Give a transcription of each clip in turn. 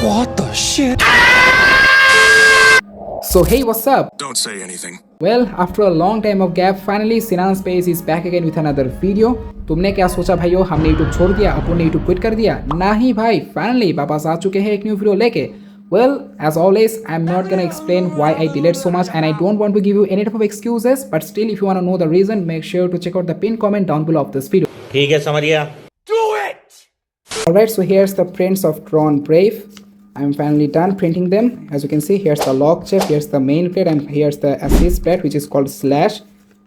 What the shit? So hey, what's up? Don't say anything. Well, after a long time of gap, finally Sinan Space is back again with another video. तुमने क्या सोचा भाइयों, हमने YouTube छोड़ दिया, अपन ने YouTube quit कर दिया? नहीं भाई, फाइनली वापस आ चुके हैं एक न्यू वीडियो लेके. Well, as always, I'm not gonna explain why I delayed so much and I don't want to give you any type of excuses, but still if you wanna know the reason, make sure to check out the pinned comment down below of this video. ठीक है समरिया. Alright, so here's the prints of Tron Brave. I'm finally done printing them. As you can see, here's the lock chip, here's the main plate and here's the assist plate which is called Slash.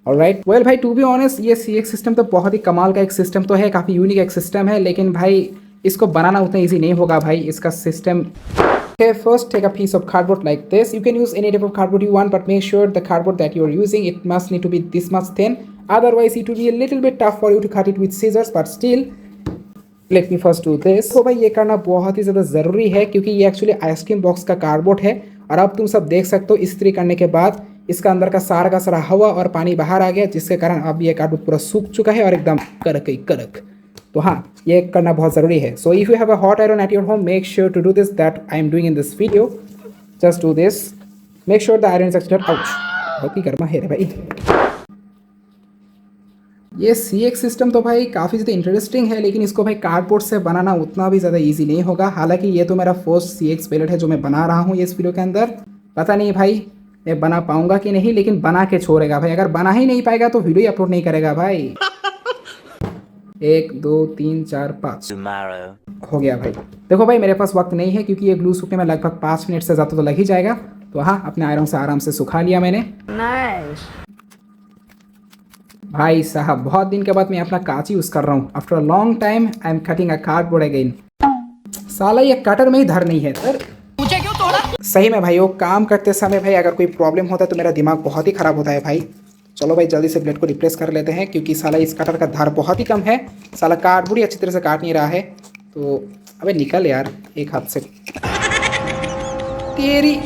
Alright, well भाई to be honest ये CX system तो बहुत ही कमाल का एक system तो है, काफ़ी यूनिक एक सिस्टम है, लेकिन भाई इसको बनाना उतना ईजी नहीं होगा भाई इसका system. Okay, first take a piece of cardboard like this. You can use any type of cardboard you want, but make sure the cardboard that you are using, it must need to be this much thin. Otherwise, it will be a little bit tough for you to cut it with scissors, but still, let me first do this. तो भाई ये करना बहुत ही ज़्यादा ज़रूरी है क्योंकि ये एक्चुअली आइसक्रीम बॉक्स का कार्डबोर्ड है और अब तुम सब देख सकते हो इस्त्री करने के बाद इसका अंदर का सारा हवा और पानी बाहर आ गया, जिसके कारण अब ये कार्डबोर्ड पूरा सूख चुका है और एकदम कड़क. तो हाँ, ये करना बहुत ज़रूरी है. So if you have a hot iron at your home, make sure to do this that I am doing in this video. Just do this, make sure the iron is actually out. बहुत ही गर्मा है रे भाई. ये CX system तो भाई काफ़ी ज़्यादा इंटरेस्टिंग है, लेकिन इसको भाई कार्डबोर्ड से बनाना उतना भी ज़्यादा इजी नहीं होगा. हालांकि ये तो मेरा फर्स्ट CX पैलेट है जो मैं बना रहा हूँ इस वीडियो के अंदर. पता नहीं भाई मैं बना पाऊंगा कि नहीं, लेकिन बना के छोड़ेगा भाई. अगर बना ही नहीं पाएगा तो वीडियो अपलोड नहीं करेगा भाई. 1 2 3 4 5 हो गया भाई. देखो भाई मेरे पास वक्त नहीं है क्योंकि ये ग्लू सूखने में लगभग 5 मिनट से ज़्यादा तो लग ही जाएगा. तो हाँ, अपने आयरन से आराम से सुखा लिया मैंने. भाई साहब बहुत दिन के बाद मैं अपना कांची यूज़ कर रहा हूँ. After a long time I am cutting a cardboard again. साला ये कटर में ही धर नहीं है सर. मुझे क्यों तोड़ा? सही में भाई वो काम करते समय भाई अगर कोई प्रॉब्लम होता है तो मेरा दिमाग बहुत ही ख़राब होता है भाई. चलो भाई जल्दी से ब्लेड को रिप्लेस कर लेते हैं क्योंकि साला इस कटर का धार बहुत ही कम है. साला कार्डबोर्ड ही अच्छी तरह से काट नहीं रहा है. तो अबे निकल यार एक हाथ से तेरी.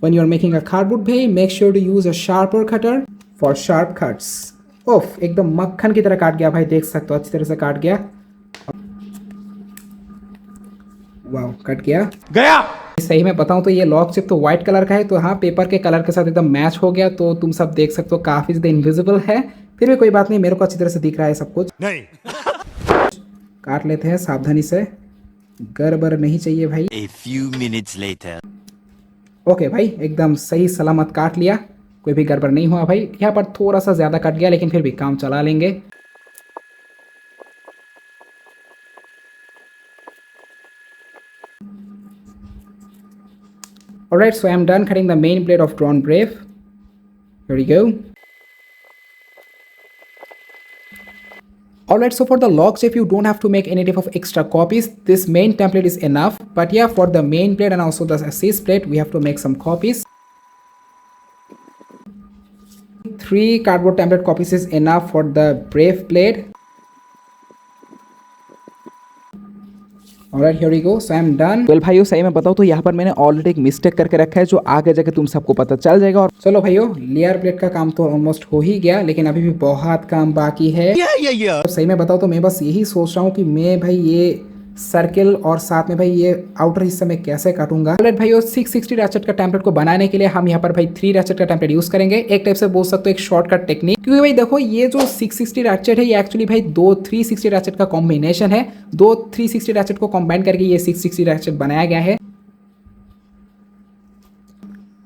When you are making a cardboard भाई, make sure to use a sharper cutter for sharp cuts. ओफ एकदम मक्खन की तरह काट गया भाई, देख सकते हो अच्छी तरह से काट गया. वाह कट गया. सही में बताऊं तो ये लॉक चिप तो व्हाइट कलर का है, तो हाँ पेपर के कलर के साथ एकदम मैच हो गया. तो तुम सब देख सकते हो काफ़ी ज़्यादा इनविजिबल है, फिर भी कोई बात नहीं, मेरे को अच्छी तरह से दिख रहा है सब कुछ. नहीं काट लेते हैं सावधानी से, गड़बड़ नहीं चाहिए भाई. A few minutes later. Okay भाई एकदम सही सलामत काट लिया, कोई भी गड़बड़ नहीं हुआ भाई. यहाँ पर थोड़ा सा ज़्यादा कट गया लेकिन फिर भी काम चला लेंगे. Alright, so I am done cutting the main blade of Tron Brave. Here we go. Alright, so for the lock chip you don't have to make any type of extra copies. This main template is enough. But yeah, for the main plate and also the assist plate, we have to make some copies. 3 cardboard template copies is enough for the Brave plate. Alright, here we go. So I am done. Well भाइयों सही में बताओ तो यहाँ पर मैंने already एक mistake करके रखा है जो आगे जाके तुम सबको पता चल जाएगा. और चलो भाइयों लेयर प्लेट का काम तो ऑलमोस्ट हो ही गया, लेकिन अभी भी बहुत काम बाकी है. सही में बताओ तो मैं बस यही सोच रहा हूँ कि मैं भाई ये सर्किल और साथ में भाई ये आउटर हिस्सा में कैसे काटूंगा. ऑलराइट भाइयों 660 रैचेट का टेम्पलेट को बनाने के लिए हम यहाँ पर भाई 3 रैचेट का टेम्पलेट यूज करेंगे. एक टाइप से बोल सकते हो एक शॉर्टकट टेक्निक, क्योंकि भाई देखो ये जो 660 रैचेट है ये एक्चुअली भाई 2 360 रैचेट का कॉम्बिनेशन है. 2 360 रैचेट को कंबाइन करके ये 660 रैचेट बनाया गया है.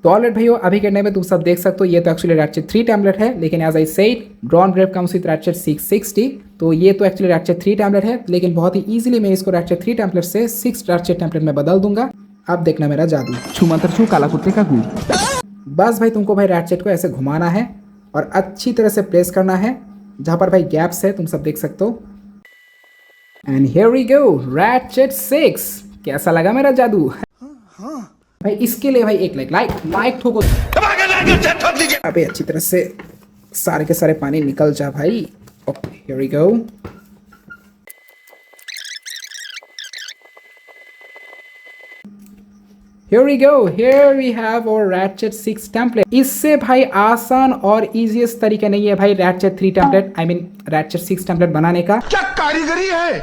तो ऑलराइट भाइयों अभी करने में तुम सब देख सकते हो ये तो एक्चुअली रैचेट 3 टेम्पलेट है, लेकिन as I said Dran Brave comes with ratchet 660. तो ये तो एक्चुअली रैचेट 3 टेम्पलेट है, लेकिन बहुत ही इजीली मैं इसको रैचेट 3 टेम्पलेट से 6 रैचेट टेम्पलेट में बदल दूंगा. अब देखना मेरा जादू. छू मंतर छू काला कुत्ते का गू. बस भाई तुमको भाई रैचेट को ऐसे घुमाना है और अच्छी तरह से प्रेस करना है जहाँ पर भाई गैप्स है तुम सब देख सकते हो. And here we go ratchet 6. कैसा लगा मेरा जादू भाई? इसके लिए भाई एक लाइक ठोको. अबे अच्छी तरह से सारे के सारे पानी निकल जा भाई. Okay here we go. Here we go. Here we have our Ratchet 6 template. इससे भाई आसान और इजीएस्ट तरीका नहीं है भाई Ratchet 3 template, I mean Ratchet 6 template बनाने का. क्या कारीगरी है?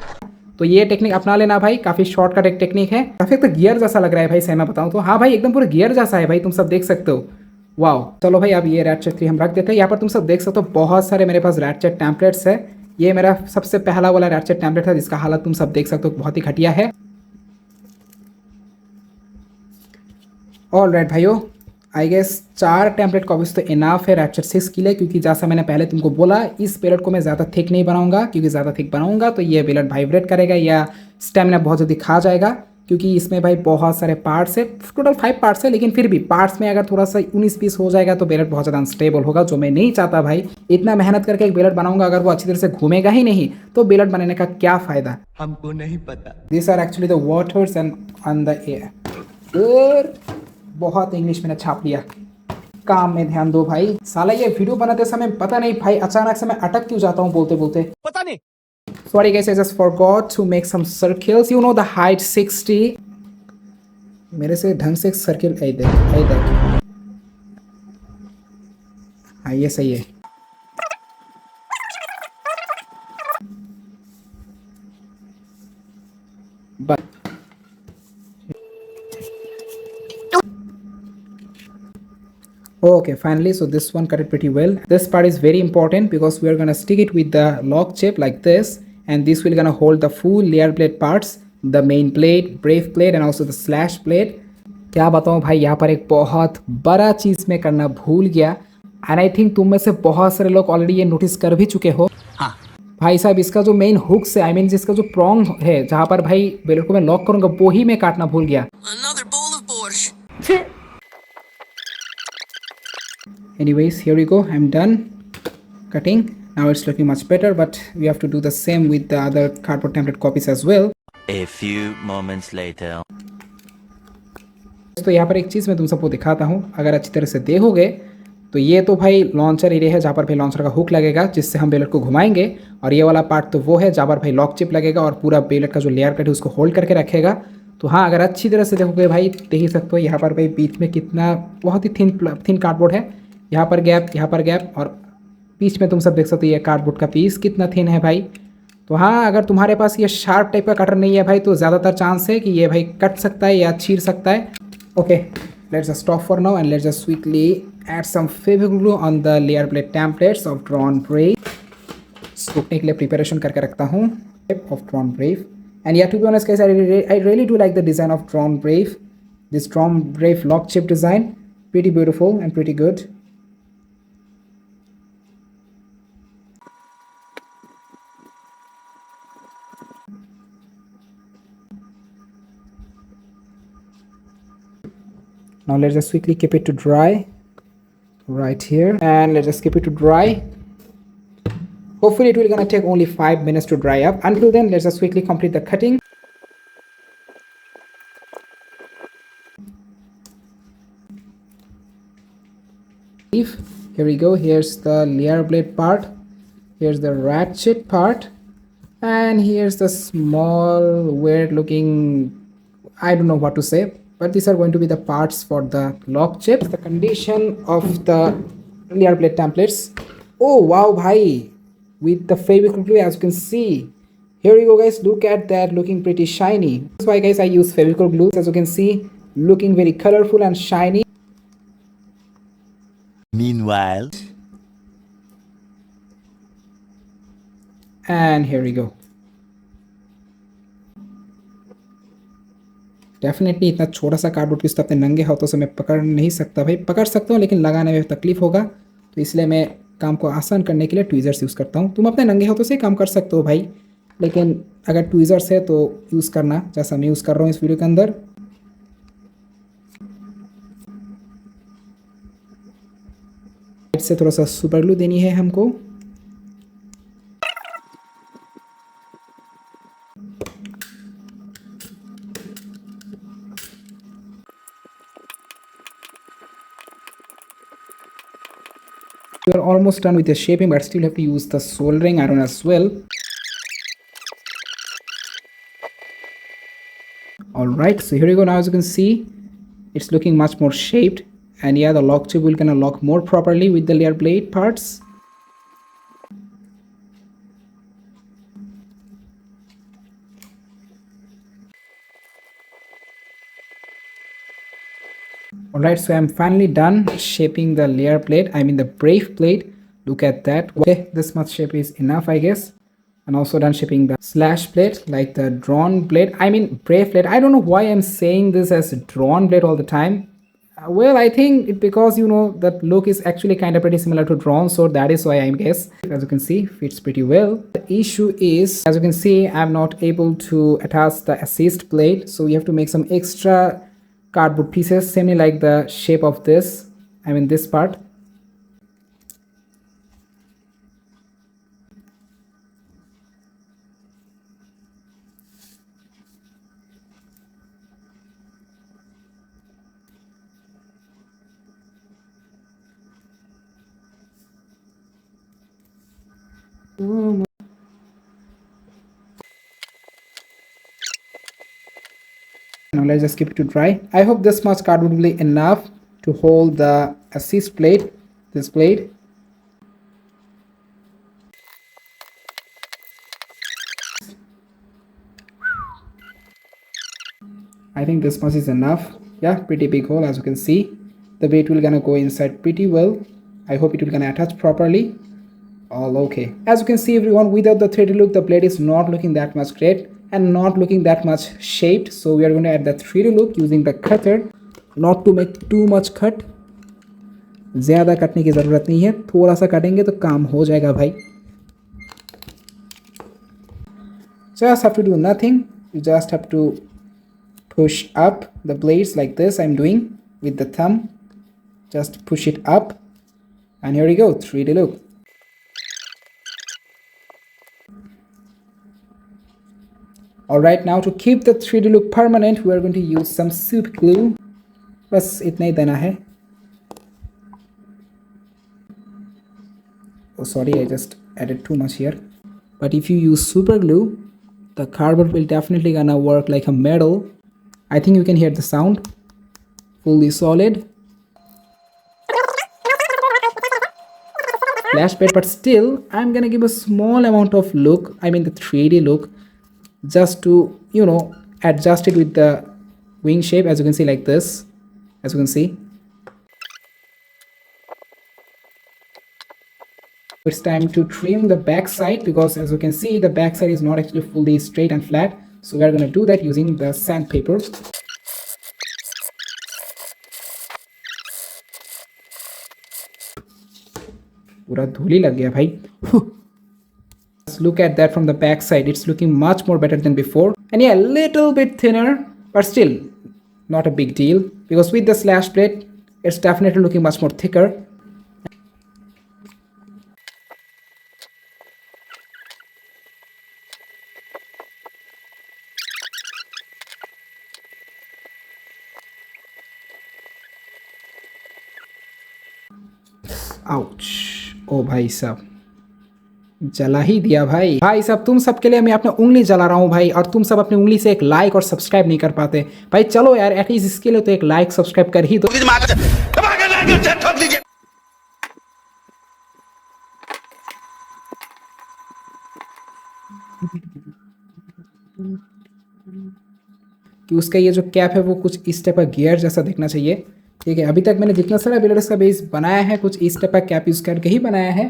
तो ये टेक्निक अपना लेना भाई, काफ़ी शॉर्टकट एक टेक्निक है। काफ़ी तो गियर जैसा लग रहा है भाई, सही मैं बताऊँ तो। हाँ भाई एकदम पूरा गियर जैसा है भाई, तुम सब देख सकते हो। वाओ, चलो भाई अब ये रैटचेट 3 हम रख देते हैं। यहाँ पर तुम सब देख सकते हो बहुत सारे मेरे पास रैटचेट टेम्पलेट्स है। ये मेरा सबसे पहला वाला रैटचेट टेम्पलेट है जिसका हालत तुम सब देख सकते हो बहुत ही घटिया है। ऑल राइट भाइयों, आई गेस 4 टेम्पलेट कॉपीज तो इनाफ है रैटचेट 6 के लिए, क्योंकि जैसा मैंने पहले तुमको बोला इस पेलेट को मैं ज़्यादा थिक नहीं बनाऊंगा, क्योंकि ज़्यादा थिक बनाऊंगा तो ये पेलेट वाइब्रेट करेगा या स्टेमिना बहुत जल्दी खा जाएगा, क्योंकि इसमें भाई बहुत सारे पार्ट्स है। टोटल 5 पार्ट्स है, लेकिन फिर भी पार्ट्स में अगर थोड़ा सा 19-20 हो जाएगा तो बेलेट बहुत ज़्यादा अनस्टेबल होगा, जो मैं नहीं चाहता भाई। इतना मेहनत करके एक बेलेट बनाऊंगा, अगर वो अच्छी तरह से घूमेगा ही नहीं तो बेलेट बनाने का क्या फ़ायदा। हमको नहीं पता। This are actually the waters and on the air. बहुत इंग्लिश मैंने छाप लिया, काम में ध्यान दो भाई। साला ये वीडियो बनाते समय पता नहीं भाई अचानक से मैं अटक क्यों जाता हूँ बोलते बोलते, पता नहीं। Sorry guys, I just forgot to make some circles. You know the height 60. मेरे से ढंग से एक सर्किल आई देख। हाँ ये सही है। But okay, finally, so this one cut it pretty well. This part is very important because we are gonna stick it with the lock chip like this, and this will gonna hold the full layer plate parts, the main plate, brave plate, and also the slash plate. क्या बताऊँ भाई, यहाँ पर एक बहुत बड़ा चीज़ मैं करना भूल गया, एंड आई थिंक तुम में से बहुत सारे लोग ऑलरेडी ये नोटिस कर भी चुके हो। हाँ। भाई साहब, इसका जो मेन हुक्स है, आई मीन जिसका जो प्रोंग है जहाँ पर भाई बेलेट को मैं लॉक करूँगा, वो ही मैं काटना भूल गया। Another bowl of borscht. Anyways, here we go. I'm done cutting. Now it's looking much better, but we have to do the same with the other cardboard template copies as well. A few moments later. तो यहाँ पर एक चीज़ मैं तुम सबको दिखाता हूँ, अगर अच्छी तरह से देखोगे तो ये तो भाई लॉन्चर एरिया है जहाँ पर भाई लॉन्चर का हुक लगेगा जिससे हम बेलेट को घुमाएंगे, और ये वाला पार्ट तो वो है जहाँ पर भाई लॉक चिप लगेगा और पूरा बेलेट का जो लेयर कट है उसको होल्ड करके रखेगा। तो हाँ, अगर अच्छी तरह से देखोगे भाई देख ही सकते हो यहाँ पर भाई बीच में कितना बहुत ही थिन कार्डबोर्ड है। यहाँ पर गैप, और बीच में तुम सब देख सकते हो ये कार्डबोर्ड का पीस कितना थिन है भाई। तो हाँ, अगर तुम्हारे पास ये शार्प टाइप का कटर नहीं है भाई तो ज़्यादातर चांस है कि ये भाई कट सकता है या चीर सकता है। Okay, let's just stop for now and let's just quickly add some Fevikwik glue on the layer plate templates of Dran Brave. सूखने के लिए प्रिपरेशन करके रखता हूँ of Dran Brave. And yeah to be honest guys, I really do like the design of Dran Brave. This Dran Brave lock chip design, pretty beautiful and pretty good. Now let's just quickly keep it to dry right here, and let's just keep it to dry. Hopefully it will gonna take only 5 minutes to dry up. Until then, let's just quickly complete the cutting. Here we go. Here's the layer blade part, here's the ratchet part, and here's the small weird looking, I don't know what to say, but these are going to be the parts for the lock chips. The condition of the layer plate templates. Oh wow bhai, with the Fevikwik glue, as you can see. Here you go guys, look at that, looking pretty shiny. That's why guys I use Fevikwik glue. As you can see, looking very colorful and shiny. Meanwhile. And here we go. Definitely इतना छोटा सा cardboard piece तो अपने नंगे हाथों से मैं पकड़ नहीं सकता भाई, पकड़ सकता हूँ लेकिन लगाने में तकलीफ होगा, तो इसलिए मैं काम को आसान करने के लिए ट्वीज़र्स यूज़ करता हूँ। तुम अपने नंगे हाथों से काम कर सकते हो भाई, लेकिन अगर ट्वीज़र्स है तो यूज़ करना जैसा मैं यूज़ कर रहा हूँ इस वीडियो के अंदर। से थोड़ा सा सुपर ग्लू देनी है हमको। You are almost done with the shaping, but still have to use the soldering iron as well. Alright, so here you go. Now as you can see, it's looking much more shaped, and yeah, the lock chip will gonna lock more properly with the layer blade parts. Alright, so I'm finally done shaping the layer plate, I mean the Brave plate. Look at that. Okay, this much shape is enough, I guess. And also done shaping the slash plate, like the drawn blade, I mean Brave plate. I don't know why I'm saying this as drawn blade all the time. Well, I think it because you know that look is actually kind of pretty similar to drawn, so that is why I guess. As you can see, fits pretty well. The issue is, as you can see, I'm not able to attach the assist plate, so you have to make some extra cardboard pieces, semi like the shape of this, I mean this part. Now let's just keep it to dry. I hope this much cardboard will be enough to hold the assist plate, this plate. I think this much is enough. Yeah, pretty big hole, as you can see. The weight will gonna go inside pretty well. I hope it will gonna attach properly. All okay. As you can see everyone, without the 3D look, the blade is not looking that much great and not looking that much shaped. So we are going to add the 3D look using the cutter, not to make too much cut. ज़्यादा कटने की ज़रूरत नहीं है, थोड़ा सा कटेंगे तो काम हो जाएगा भाई. Just have to do nothing. You just have to push up the blades like this. I'm doing with the thumb. Just push it up, and here we go. 3D look. Alright, now to keep the 3D look permanent, we are going to use some super glue. बस इतना ही देना है. Oh sorry, I just added too much here. But if you use super glue, the cardboard will definitely gonna work like a metal. I think you can hear the sound. Fully solid. Flash bed, but still I'm gonna give a small amount of look, I mean the 3D look, just to, you know, adjust it with the wing shape, as you can see, like this, as you can see. It's time to trim the back side, because as you can see, the back side is not actually fully straight and flat, so we are going to do that using the sandpaper. पूरा धूली लग गया भाई. Look at that from the back side. It's looking much more better than before, and yeah, a little bit thinner, but still not a big deal, because with the slash plate it's definitely looking much more thicker. Ouch. ओ भाई साहब, जला ही दिया भाई. भाई साहब, तुम सबके लिए मैं अपना उंगली जला रहा हूँ भाई, और तुम सब अपनी उंगली से एक लाइक और सब्सक्राइब नहीं कर पाते भाई. चलो यार, एटलीस्ट इसके लिए तो एक लाइक सब्सक्राइब कर ही दो. कि उसका ये जो कैप है वो कुछ इस टाइप का गियर जैसा दिखना चाहिए. ठीक है, अभी तक मैंने जितना सारा बिल्डर्स का बेस बनाया है, कुछ इस टाइप का कैप यूज करके ही बनाया है.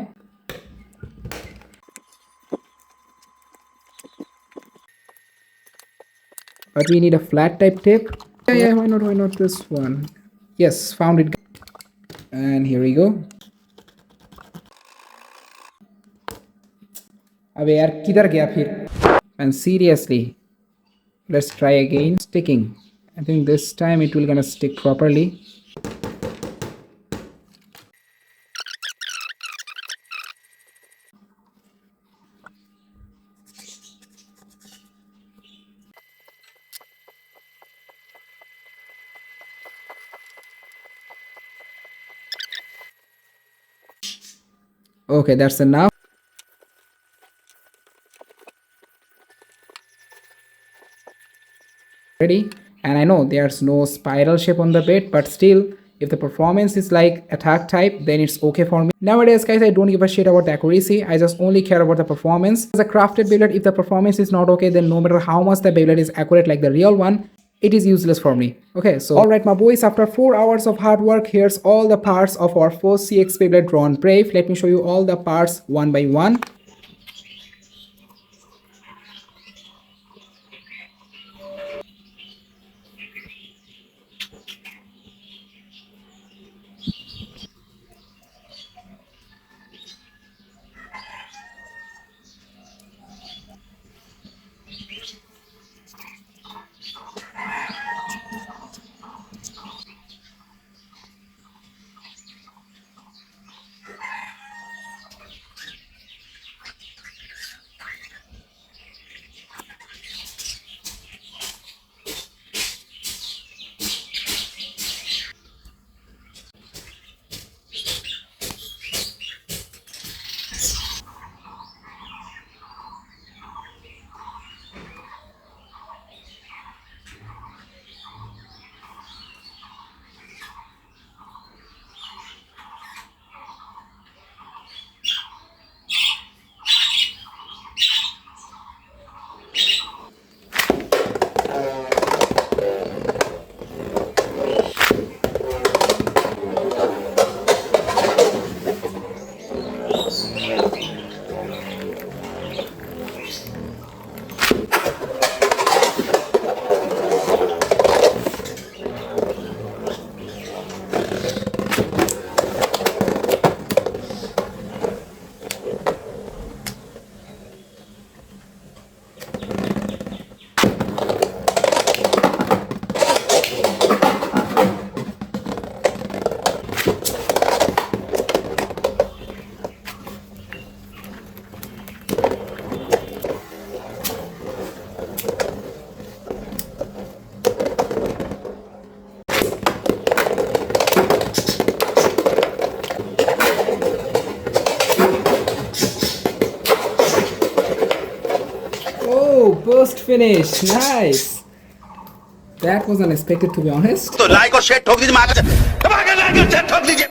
But we need a flat type tape. Yeah, why not this one? Yes, found it. And here we go. अबे यार किधर गया फिर? And seriously, let's try again. Sticking. I think this time it will gonna stick properly. Okay, that's enough. Ready? And I know there's no spiral shape on the bed, but still, if the performance is like attack type, then it's okay for me. Nowadays guys, I don't give a shit about the accuracy, I just only care about the performance. As a crafted Beyblade, if the performance is not okay, then no matter how much the Beyblade is accurate like the real one, it is useless for me. Okay, so alright my boys, after 4 hours of hard work, here's all the parts of our first CX Beyblade Drawn Brave. Let me show you all the parts one by one. Oh, burst finish, nice. That was unexpected to be honest. तो like और share ठोक दीजिए,